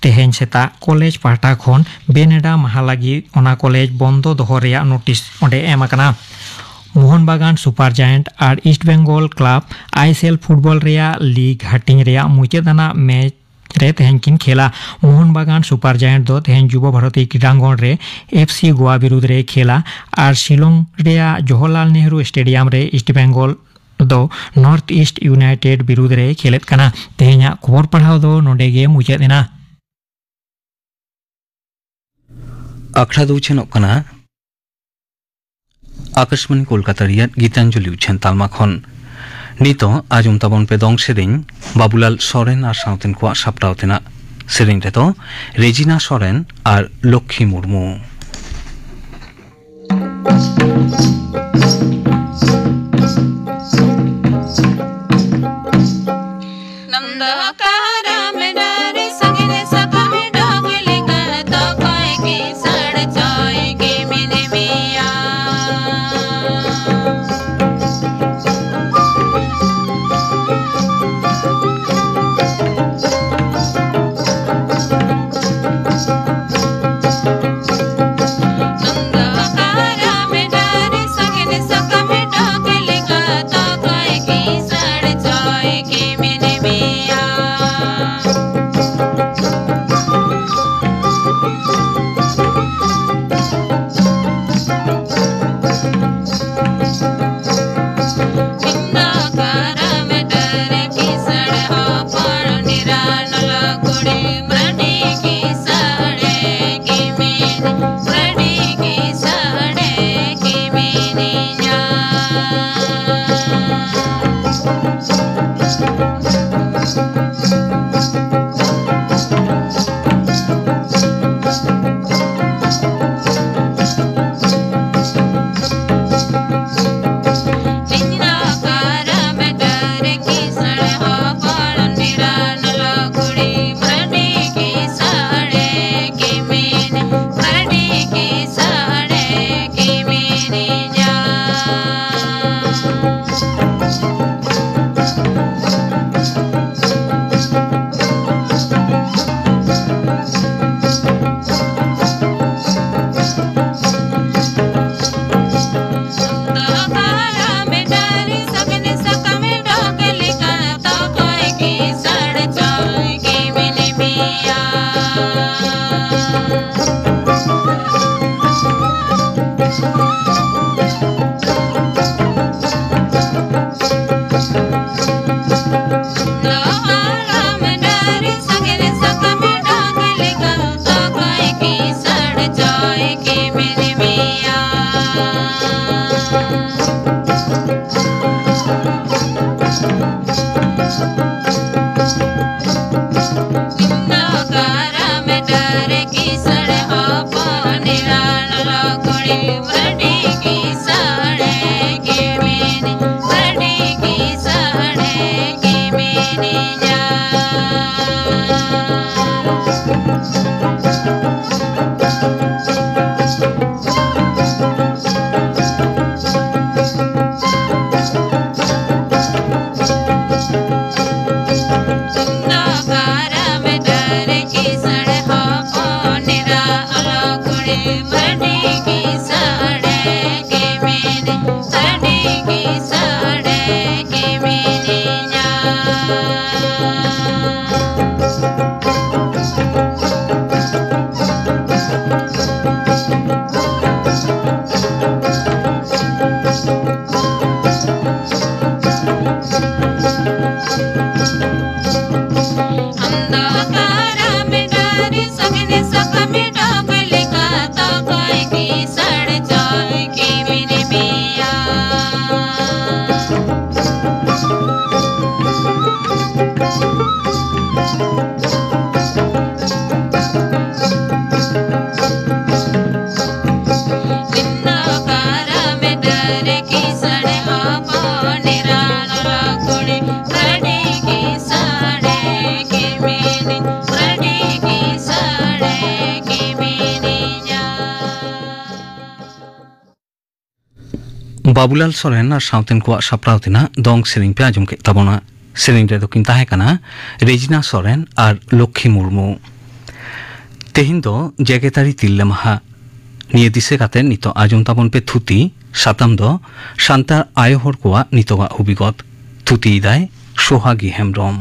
तेहेन सेता कॉलेज पाहटा खन बेनेडा माहा लगी ओना कॉलेज बंद दोहो रेया नोटिस ओंडे एम आकना। मोहन बागान सुपर जायंट और east Bengal club ISL football रेया लीग हाटिंग रेया मुचादाना मैच रे तेहेन किन खेला। मोहन बागान सुपर जायंट दो तेहेन युव भारती क्रीडांगन रे एफसी गोवा विरुद्ध रे खेला और शिलोंग रेया जवाहरलाल नेहरू स्टेडियम रे ईस्ट बेंगल दो नॉर्थ ईस्ट यूनाइटेड विरुद्ध रे खेलेत कना। तेहेना खबर पढ़ाव दो नोडे गे मुचादेना। अखड़ा दो छेनोग कना आकाशवाणी कोलकाता रियाद गीतांजलि उछेन तालमा खन नितो आजम ताबन पे दंग सेरें बाबुलाल सोरेन और साउथेन को सापटाव तेना सेरें रे तो रेजिना सोरेन और लक्ष्मी मुर्मू। बाबुलाल सोरेन और साउथेन को सापड़ाव तेना दंग सेरें पे आजम के तबना सेरें रे दो किन ताहे कना रेजिना सोरेन और लक्ष्मी मुर्मू। तेहिन दो जेगेतारी तिरला माहा निये दिसे काते नितो आजम ताबन पे थुती साताम दो सान्तार आयो हर कोआ नितोगा अभिगत थुती दाय Sohagi Hembram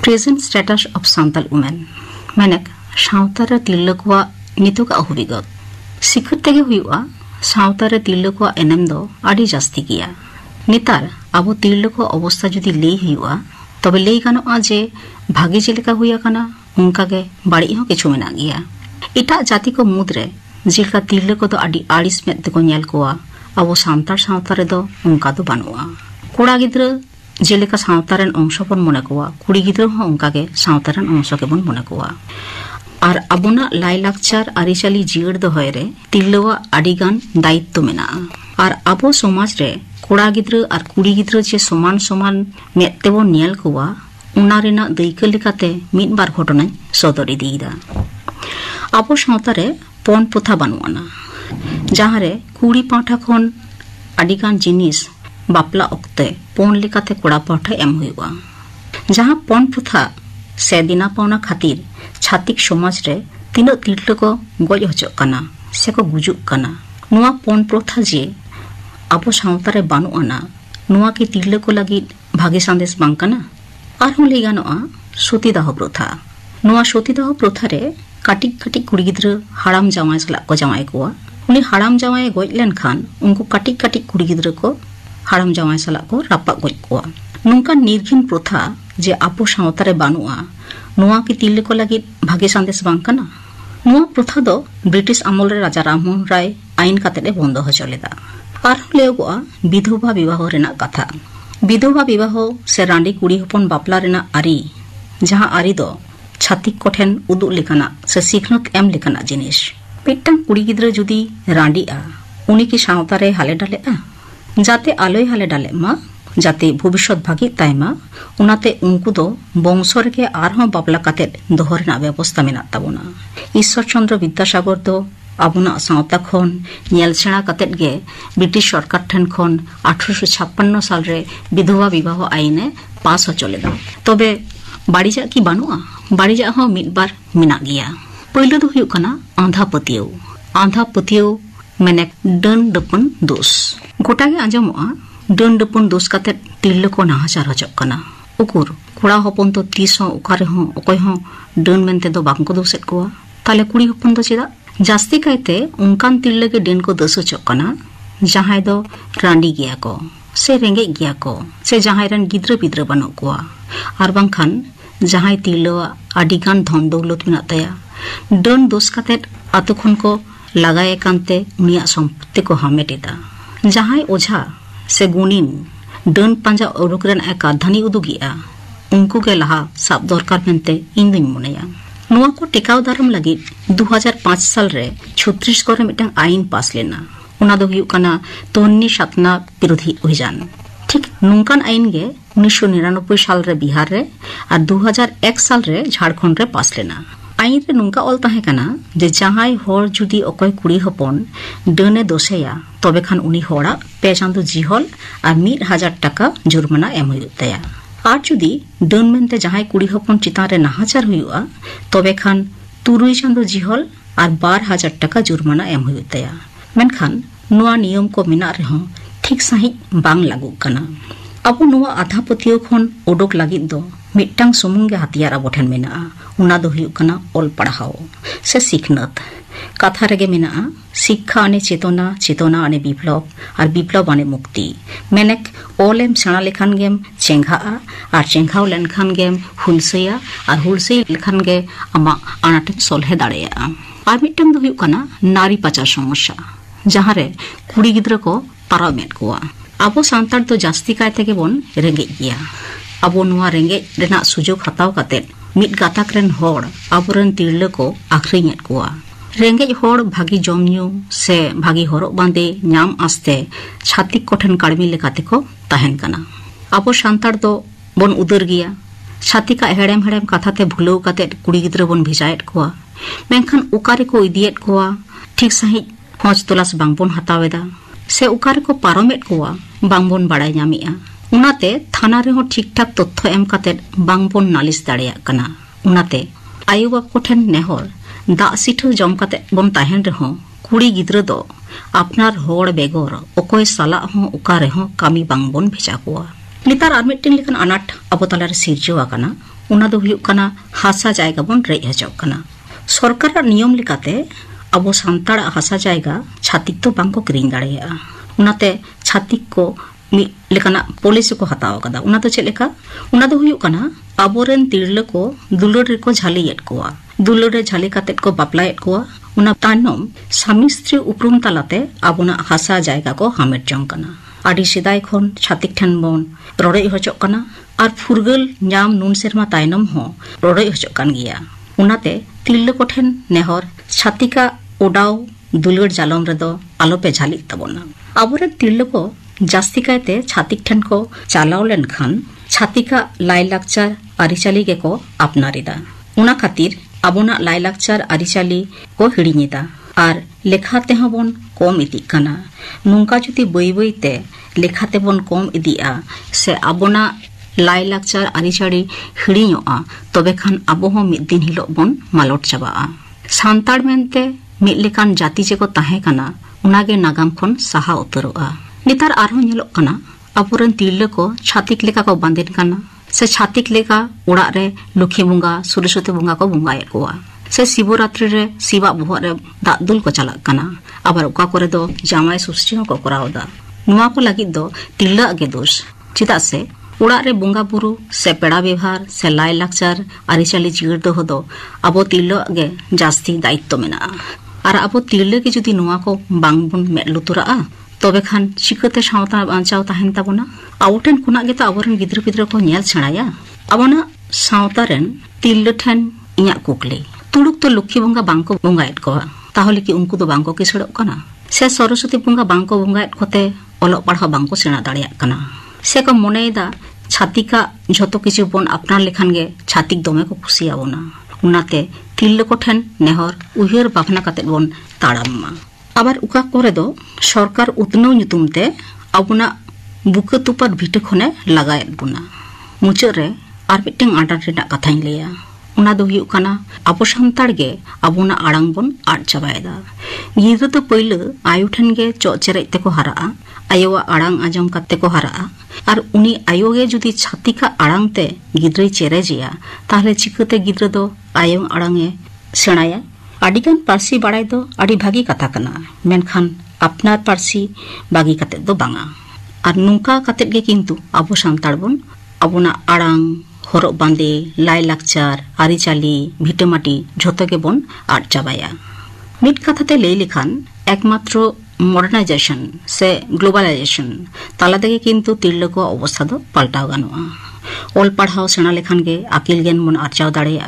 Present status of Santal women. Menek Sautara Tilakwa Nitoka Hubigot. Sikut tege huiwa Sautara Tilakwa enem do adi jasti giya. Nitar abo Tilakwa obosta judi lei huiwa tobe lei ganoa je bhagi jeleka huia kana unkage badi ho kichu mena giya. Eta jati ko mudre jilka Tilakwa do adi aris met teko nyel koa abo Santar Sautare do unka do banua. Koda gidra जेलेका सावतारेन अंश बन मने कोआ कुड़ी गिद्रा हो उनका के सावतारेन अंश के बन मने कोआ और अबुना लाई लाक्चार आरिचाली जीवर दो होय रे तिल्लवा आडिगान दायित्व मेना और अबो समाज रे कोड़ा गिद्रा और कुड़ी गिद्रा जे समान समान मेते बन नेल कोआ उना रेना दैका लेकाते मिद बार घटना सदर इदीदा अबो सावतारे पन प्रथा बानुआना जहां रे कुड़ी पाठा खन आडिगान जिनिस बापला ओक्ते पन लेकाते कोड़ा पाठा एम हुआ जहां पन प्रथा से दिना पावना खातिर छातिक समाज रे तीन तिरल को गज हचो कना से को गुजुक कना नुआ पन प्रथा जे अबो सावतारे बानुआना नुआ की तिरल को लगी भागे संदेश बांग कना आरहु लई गानोआ सतीदाह प्रथा नुआ सतीदाह प्रथा रे काटिक काटिक कुड़ी गिद्रा हाड़ाम जावाय सला को जावाय कोआ उनी हाड़ाम जावाय गज लेन खान उनको काटिक काटिक कुड़ी गिद्रा को हाड़ाम जावाय सला को रापा गज कोआ नोंका निर्घिन प्रथा जे आपो सावतारे बानुआ नुआ की तिरले को लगी भागे संदेश बांग कना नुआ प्रथा दो ब्रिटिश अमल रे राजा राममोहन राय आईन काते रे बंद हो चलेदा आर लेगोआ विधवा विवाह रेना कथा विधवा विवाह से रांडी कुड़ी हपन बापला रेना आरी जहां आरी दो छातिक कोठेन उदुग लेकाना से सिखनत एम लेकाना जिनिस पेटन कुड़ी गिद्रा जुदी रांडीआ उनी की सावतारे हाले डालेआ जाते आलोय हाले डाले मा जाते भविष्यत भागी ताइमा उनाते उनको दो बंशो रेगे आरहों बापला काते दोहरना व्यवस्था मेना ताबोना ईश्वर चंद्र विद्यासागर दो आबोना सावता खन नेल सेणा कातेट गे ब्रिटिश सरकार ठेन खन 1856 साल रे विधवा विवाह आईने पास हो चलेदा तबे बाड़ीजा की बानुआ बाड़ीजा हो मिद बार मेना गिया पहिलो दो हुयुग कना आंधा पतियो मेने डन डपन दोष गोटागे आंजमोआ डन डपन दोष काते तिरल को नाहाचार हचक कना उकुर कोड़ा हपन तो तीस हो उकारे हो अकय हो डन मेनते दो बांको दोसेट कोआ ताले कुड़ी हपन दो चेदा जास्ती कायते उनकान तिरल के डन को दोष हचक कना जहाय दो रांडी गिया को से रेंगे गिया को से जहाय रन गिद्रा पिद्रा बनो कोआ आर बांखान जहाय तिरलवा आडिगान धन दौलत मेना ताया डन दोष काते आतो खन को लगाए कांते उनिया संपत्ति को हामेटेदा जहाय ओझा से गुनिन डन पांजा ओरुकरेन एक आधानी उदुगिया उनको के लहा साब दरकार मेनते इन दिन मुनेया नुआ को टेकाव दारम लगी 2005 साल रे छत्तीसगढ़ मिटन आईन पास लेना उना दो हुयुग कना तोन्नी सातना विरोधी अभियान ठीक नुंकान आईन गे 1999 साल रे बिहार रे और 2001 साल रे झारखंड रे पास लेना आईन रे नुंका ऑल ताहे कना जे जहाय होर जुदी अकय कुड़ी हपन डने दोसेया तबे खान उनी होड़ा पे चांदो जिहल और 1000 टाका जुर्माना एम हुयुग तया और जुदी डन मेनते जहाय कुड़ी हपन चितान रे नाहाचार हुयुआ तबे खान 3 चांदो जिहल और 12,000 टाका जुर्माना एम हुयुग तया मेनखान नुआ नियम को मेना रेहो ठीक सही बांग लागू कना अब नुआ आधा पतियो खन ओडोक लागिद दो मिट्टांग सुमुंगे हथियार अब ठेन मेना उना दो हुयुग कना ऑल पढ़ाओ से सिखनत कथा रेगे मेना शिक्षा आने चेतना चेतना आने विप्लव और विप्लव आने मुक्ति मेनेक ओलेम सेना लेखान गेम चेंघा और चेंघाव लेनखान गेम हुलसैया और हुलसै लेखान गे आमा आनाटे सोलहे दाड़ेया और मिट्टांग दो हुयुग कना नारी पाचार समस्या जहां रे कुड़ी गिद्रा को पारामेट कोआ आबो सांतार तो जास्ती कायते के बोन रेंगे गिया आबो नुआ रेंगे रेना सुजोग हताव काते मिट गाताक रेन होड़ आबोरन तिरल को आखरिङेट कोआ रेंगे होड़ भागी जमन्यू से भागी हरक बांदे नाम आस्ते छातिक कोठेन काड़मी लेकाते को ताहेन कना आबो सांतार तो बोन उदर गिया छातिका हेड़ेम हेड़ेम कथाते भुलौ काते कुड़ी गिद्रा बोन भिजाएट कोआ मेनखान उकारे को इदिएट कोआ ठीक सही खोज तलाश बांगबोन हतावेदा से उकारे को पारमेट कोआ बांगबोन बाड़ाय ᱧᱟᱢᱮᱜᱼᱟ उनाते थाना रे ठीक ठाक तथ्य एम काते बांगबन नालिस दाड़ेया कना उनाते आयु बाप को ठेन नेहर दा सिठो जम काते बन ताहेन रहो कुड़ी गिद्रा दो अपनार होड़ बेगोर ओकोय साला हो उका रेहो कामी बांगबन भेजा कोआ नितार आर मिट्टिन लेखन अनाट अबो तालार सिरजो आकना उना दो हुयुक कना हासा जायगा बन रेज हजोक कना सरकार नियम लेकाते अबो सांताड़ हासा जायगा छातिक तो बांको किरिंग दाड़ेया उनाते छातिक को लेकाना पुलिस को हताव कदा उना तो चलेका उना दो हुयुक कना अबोरेन तिरले को दुलड़ रे को झालियेट कोआ दुलड़ रे झाली कातेट को बापलायेट कोआ उना तायनम स्वामी स्त्री उपरुम तालाते आबोना हासा जायगा को हामेट जंग कना आदि सेदाय खन छातिक ठेन बन रड़े हजोक कना आर फुरगल नाम नुन सेरमा तायनम हो रड़े हजोक कान गिया उनाते तिरले को ठेन नेहर छातिका ओडाव दुलड़ जालम रेदो आलोपे झाली तबोना आबोरेन तिरले को जास्ती कायते छातिक ठेन को चालाव लेन खान छातिका लाइलाकचार आरिचाली गे को अपनारिदा उना खातिर आबोना लाइलाकचार आरिचाली को हिड़िनिदा आर लेखाते हबन कम इदिक कना नुंका जुदी बई बईते लेखाते बन कम इदिया से आबोना लाइलाकचार आरिचाली हिड़िñoa तबे खान आबो हो मिद दिन हिलो बन मालट चाबाआ सांताड़ मेनते मिद लेकान जाति जे को ताहे कना उनागे नागाम खन साहा उतरोआ नितार आरहो ñeloक कना आबोरेन तिरले को छातिक लेका को बांदेन कना से छातिक लेका उड़ा रे लक्ष्मी बुंगा सरस्वती बुंगा को बुंगायेत कोआ से शिवरात्रि रे शिवा बोहर रे दाग दुल को चलाक कना आबार उका करे दो जामाय षष्ठी को करावदा नुआ को लागिद दो तिरला गे दोष चिदा से उड़ा रे बुंगा बुरु से पेड़ा व्यवहार से लाई लाकचार आरिचाली जिगर दो होदो आबो तिरला गे जास्ती दायित्व मेना आर आबो तिरले के जुदी नुआ को बांगबन मेद लुतुराआ तबे खान चिकते सावता बांचाव ताहेन ताबोना आबो ठेन खुना गे तो आबोरेन गिद्र पिद्र को नेल छेड़ाया आबोना सावता रेन तिरले ठेन इया कुकली तुड़ुक तो लक्ष्मी बुंगा बांको बुंगायेत को ताहले कि उनको तो बांको किसड़ोक कना से सरस्वती बुंगा बांको बुंगायेत कोते ओलोक पढ़ा बांको सेना दाड़ियाक कना से को मोनेदा छातिका झोतो किछु बन अपनार लेखान गे छातिक दमे को खुशियाबोना उनाते तिरले को ठेन नेहर उहियर बाभना काते बन ताड़ाममा आबार उका करे दो सरकार उतनौ ᱧᱩᱛᱩᱢते आबोना बुका तुपार भिटे खने लागायेत बोना मुचाद रे आर मिट्टें आडार रेनाक कथाኝ लैया उना दो हुयुक काना आबो सान्ताड़ गे आबोना आड़ांग बन आद चाबायेदा गिद्रा तो पहिले आयु ठेन गे चोचेरेज तेको हाराआ आयोवा आड़ांग आंजम काते को हाराआ आर उनी आयो गे जुदी छातिका आड़ांग ते गिद्राय चेरेजिया ताहले चिकाते गिद्रा दो आयो आड़ांगे सेणाया आडिगान पार्सी बाड़ाय दो आडी भागी कथा कना मेनखान अपनार पार्सी बागी काते दो बांगा आर नुंका काते गे किन्तु आबो सान्ताड़ बन आबोना आड़ांग हरक बांदे लाई लाकचार आरिचाली भिटामाटी झोतो गे बन आद चाबाया मिट कथाते लई लेखान एकमात्र मॉडर्नाइजेशन से ग्लोबालाइजेशन ताला तेगे किन्तु तिरले को अवस्था दो पाल्टाव गानोआ ओल पढ़ाव सेना लेखान गे आकिल ज्ञान बन आर्जाव दाड़ेया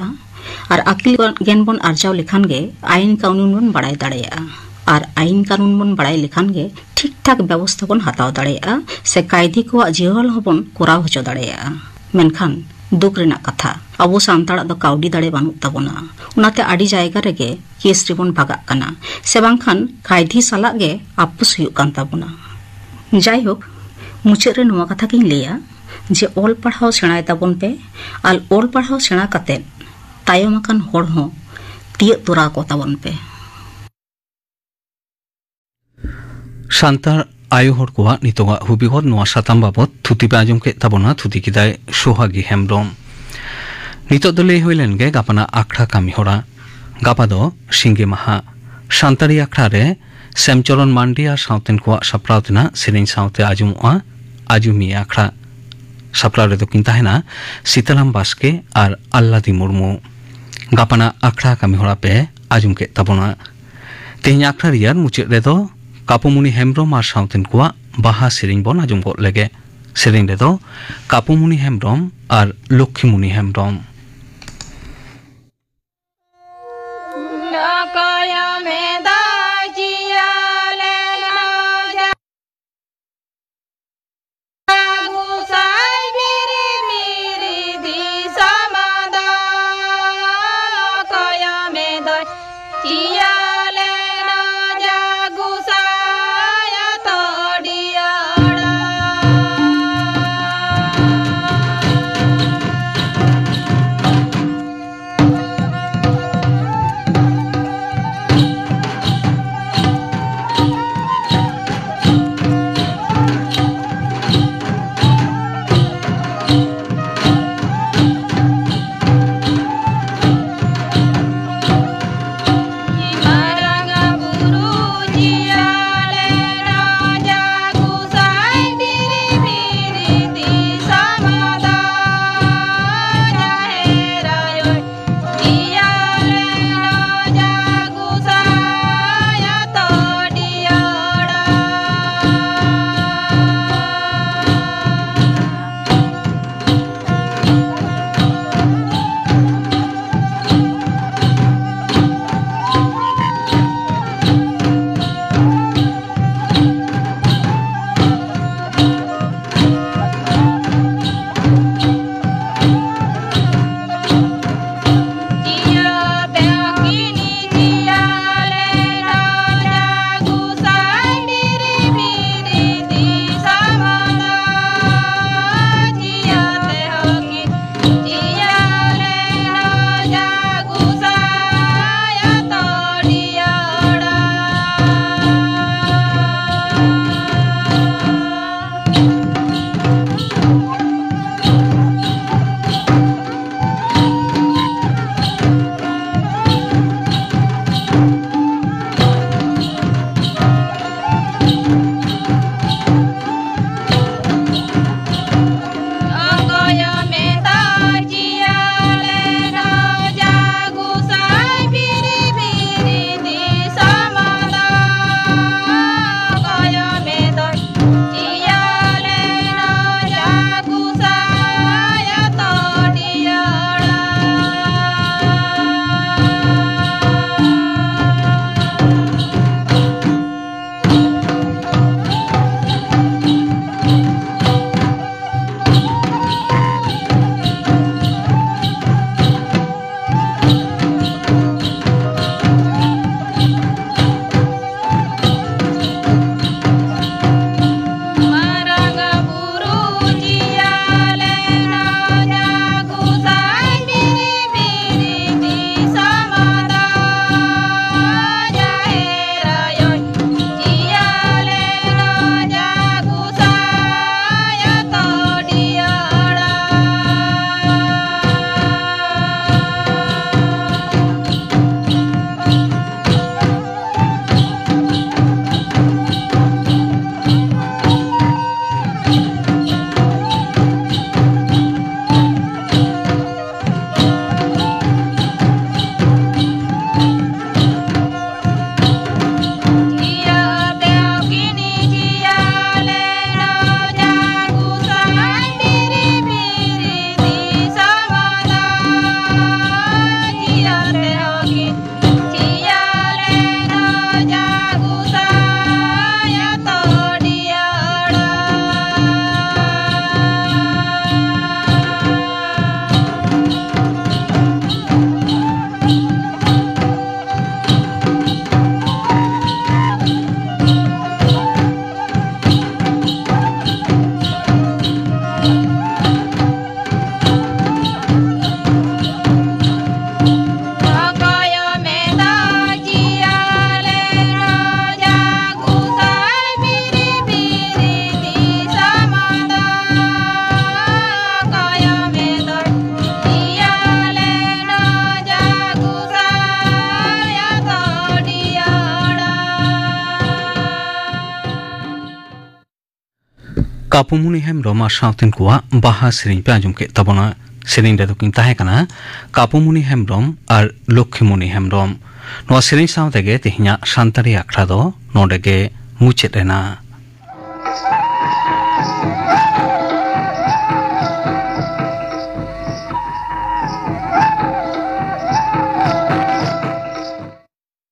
आर आकिल ज्ञान बन आर्जाव लेखान गे आईन कानून बन बाड़ाय दाड़ेया आर आईन कानून बन बाड़ाय लेखान गे ठीक ठाक व्यवस्था बन हताव दाड़ेया से कायदी को जिहल हबन कोराव हचो दाड़ेया मेनखान दुख रेनाक कथा आबो सान्ताड़ दो काउडी दाड़े बानुक ताबोना उनाते आडी जायगा रेगे केस रिबन भागाक कना से बांखान कायदी सालाक गे आपुस हुयुक कान ताबोना जाय होक मुचाद रे नोआ कथा किन लैया जे ओल पढ़ाव सेणाय ताबोन पे आर ओल पढ़ाव सेणा काते तायम आकान होड़ हो तियक तोरा को ताबोन पे सान्ताड़ आयु हर को नितोगा हुबिगत नोआ साताम बाबत थुति आजम के ताबोना थुति किदाय सोहागी हेम्ब्रम नितो दले होइलेन गे गापाना आखड़ा कामी हरा गापा दो सिंगे माहा सान्ताड़ी आखड़ा रे सेमचरण मांडी आर सावतेन को साप्रावतेना सेरेन सावते आजुमआ आजुमी आखड़ा साप्राव रे दो किन ताहेना सीताराम बास्के आर आल्लादी मुर्मू गापाना आखड़ा कामी हरा पे आजुम के ताबोना तेहनी आखड़ा रियार मुचाद रे दो कापुमुनि हेम्ब्रम आर सावतेन को बाहा सेरेन बन आजुम गो लेगे सेरेन रे दो कापुमुनि हेम्ब्रम आर Laxmimuni Hembrom Kapumuni Hemrom ar sautin kuwa baha sering pe ajum ke tabona sering da tukin tahe kana Kapumuni Hemrom ar Lokhimuni Hemrom no sering saute ge tehnya santari akhra do no de ge muchet rena